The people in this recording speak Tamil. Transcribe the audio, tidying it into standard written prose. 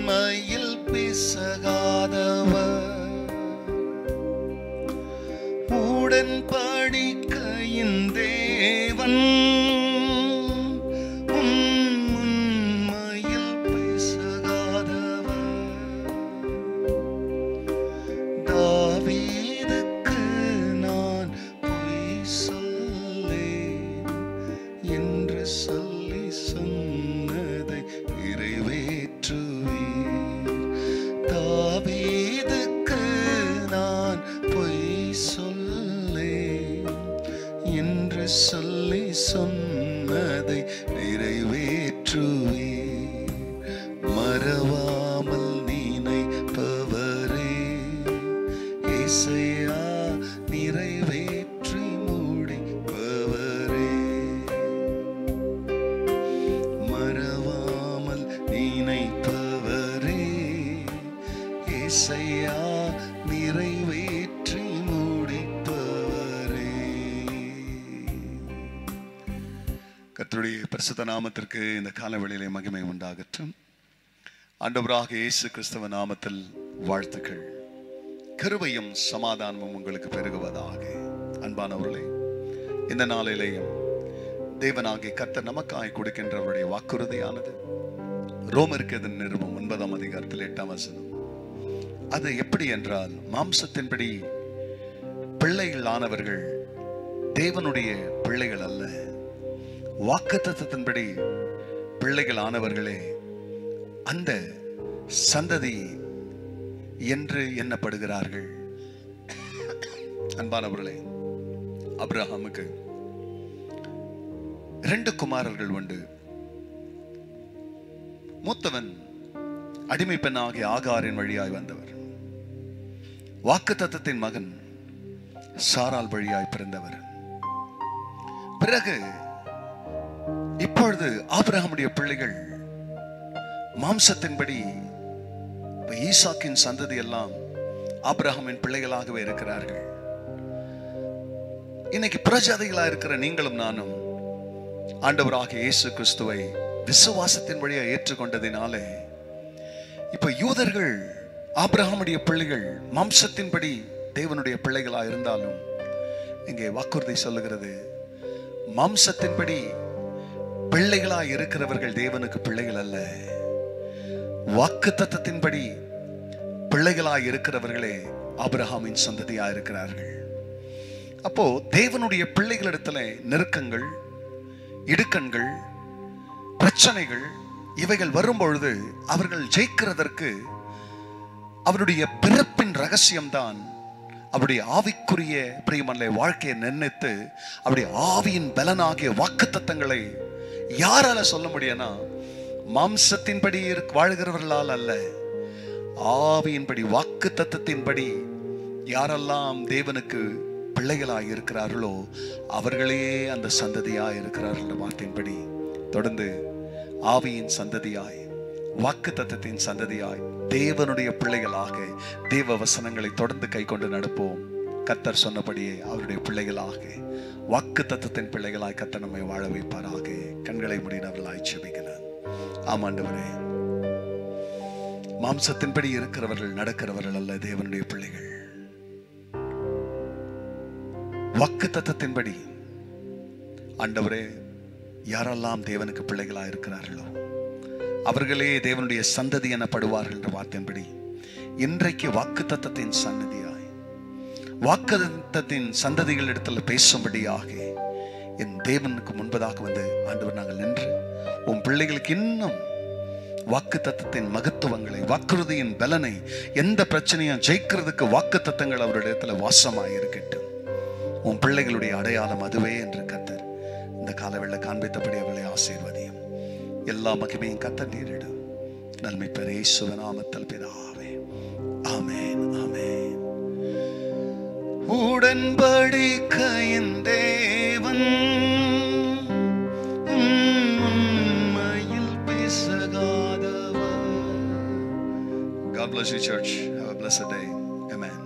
உண்மையில் பிசகாதவர், உடன்படிக்கையின் தேவன், உண்மையில் பிசகாதவர். தாவீதுக்கு நான் பொய் சொல்லேன் என்று சொல்லி சொன்னதை நிறைவேற்றுவீர். தாவீதுக்கு நான் பொய் சொல்லேன் என்று சொல்லி சொன்னதை நிறைவேற்றுவீர். மறவாமல் நினைப்பவரே இயேசையா, நிறைவேற்றி முடிப்பவரே. மறவாமல் நினைப்பவரே இயேசையா, நிறைவேற்றி முடிப்பவரே. கர்த்தருடைய பரிசுத்த நாமத்திற்கு இந்த காலவெளியிலே மகிமை உண்டாகட்டும். ஆண்டவராக இயேசு கிறிஸ்துவ நாமத்தில் வாழ்த்துக்கள். கிருபையும் சமாதானமும் உங்களுக்கு பெருகுவதாக. அன்பானவர்களே, இந்த நாளிலேயும் தேவனாகிய கர்த்தர் நமக்காய் கொடுக்கின்றவருடைய வாக்குறுதியானது ரோமருக்கு நிருபம் 9ஆம் அதிகாரத்தில் 8ஆம் வசனம். அது எப்படி என்றால், மாம்சத்தின்படி பிள்ளைகள் ஆனவர்கள் தேவனுடைய பிள்ளைகள் அல்ல, வாக்குத்தத்தத்தின்படி பிள்ளைகள் ஆனவர்களே அந்த சந்ததி என்று எண்ணப்படுகிறார்கள். அன்பானவர்களே, ஆபிரகாமுக்கு 2 குமாரர்கள் உண்டு. மூத்தவன் அடிமை பெண்ணாகிய ஆகாரின் வழியாய் வந்தவர். வாக்குத்தத்தத்தின் மகன் சாராள் வழியாய் பிறந்தவர். பிறகு இப்பொழுது ஆபிரகாமுடைய பிள்ளைகள் மாம்சத்தின்படி ஈசாக்கின் சந்ததி எல்லாம் ஆபிரகாமின் பிள்ளைகளாகவே இருக்கிறார்கள். இன்னைக்கு பிரஜாதிகளா இருக்கிற நீங்களும் நானும் ஆண்டவராக இயேசு கிறிஸ்துவை விசுவாசத்தின் வழியா ஏற்றுக்கொண்டதினாலே இப்ப யூதர்கள் ஆபிரகாமுடைய பிள்ளைகள் மாம்சத்தின்படி தேவனுடைய பிள்ளைகளா இருந்தாலும், இங்கே வாக்குறுதி சொல்லுகிறது, மாம்சத்தின்படி பிள்ளைகளா இருக்கிறவர்கள் தேவனுக்கு பிள்ளைகள் அல்ல, வாக்குத்தத்தத்தின்படி பிள்ளைகளாய் இருக்கிறவர்களே ஆபிரகாமின் சந்ததியா இருக்கிறார்கள். அப்போ தேவனுடைய பிள்ளைகளிடத்துல நெருக்கங்கள், இடுக்கண்கள், பிரச்சனைகள் இவைகள் வரும்பொழுது அவர்கள் ஜெயிக்கிறதற்கு அவருடைய பிறப்பின் ரகசியம்தான் அவருடைய ஆவிக்குரிய பிரியமல்ல வாழ்க்கையை நிர்ணயித்து அவருடைய ஆவியின் பலனாகிய வாக்குத்தத்தங்களை யாரால சொல்ல முடியும்னா, மாம்சத்தின்படி வாழ்கிறவர்களால் அல்ல, ஆவியின்படி வாக்குத்தத்தத்தின்படி யாரெல்லாம் தேவனுக்கு பிள்ளைகளாய் இருக்கிறார்களோ அவர்களே அந்த சந்ததியாய் இருக்கிறார்கள். வார்த்தையின்படி தொடர்ந்து ஆவியின் சந்ததியாய், வாக்குத்தத்தத்தின் சந்ததியாய், தேவனுடைய பிள்ளைகளாக தேவ வசனங்களை தொடர்ந்து கை கொண்டு நடப்போம். கர்த்தர் சொன்னபடியே அவருடைய பிள்ளைகளாக, வாக்குத்தத்தத்தின் பிள்ளைகளாய் கர்த்தர் நம்மை வாழ வைப்பாராக. கண்களை முடினவர்களாய் செபிக்கலாம். ஆமாண்டவரே, மாம்சத்தின்படி இருக்கிறவர்கள் நடக்கிறவர்கள் அல்ல தேவனுடைய பிள்ளைகள். வாக்குத்தத்தத்தின்படி ஆண்டவரே யாரெல்லாம் தேவனுக்கு பிள்ளைகளா இருக்கிறார்களோ அவர்களே தேவனுடைய சந்ததி எனப்படுவார்கள் என்ற வார்த்தையின்படி இன்றைக்கு வாக்குத்தத்தத்தின் சன்னதியாய், வாக்குத்தத்தத்தின் சந்ததிகள் இடத்துல பேசும்படியாக என் தேவனுக்கு முன்பதாக வந்து ஆண்டவர் நாங்கள் நின்று உன் பிள்ளைகளுக்கு இன்னும் வாக்குத்தத்தத்தின் மகத்துவங்களை, வாக்குறுதியின் பலனை, எந்த பிரச்சனையும் ஜெயிக்கிறதுக்கு வாக்குத்தத்தங்கள் அவரிடத்துல வாசமாய் இருக்கட்டும். உன் பிள்ளைகளுடைய அடையாளம் அதுவே என்று கர்த்தர் இந்த காலவெள்ள காண்பித்தபடி அவர்களை ஆசீர்வதியும். எல்லா மகிமையும் கர்த்தர் நீரிடும். நன்மை பெற இயேசுவின் நாமத்தில் பிதாவே, ஆமென், ஆமென். உடன்படிக்கையின் தேவன், உண்மையில் பிசகாதவர். God bless you, church. Have a blessed day. Amen.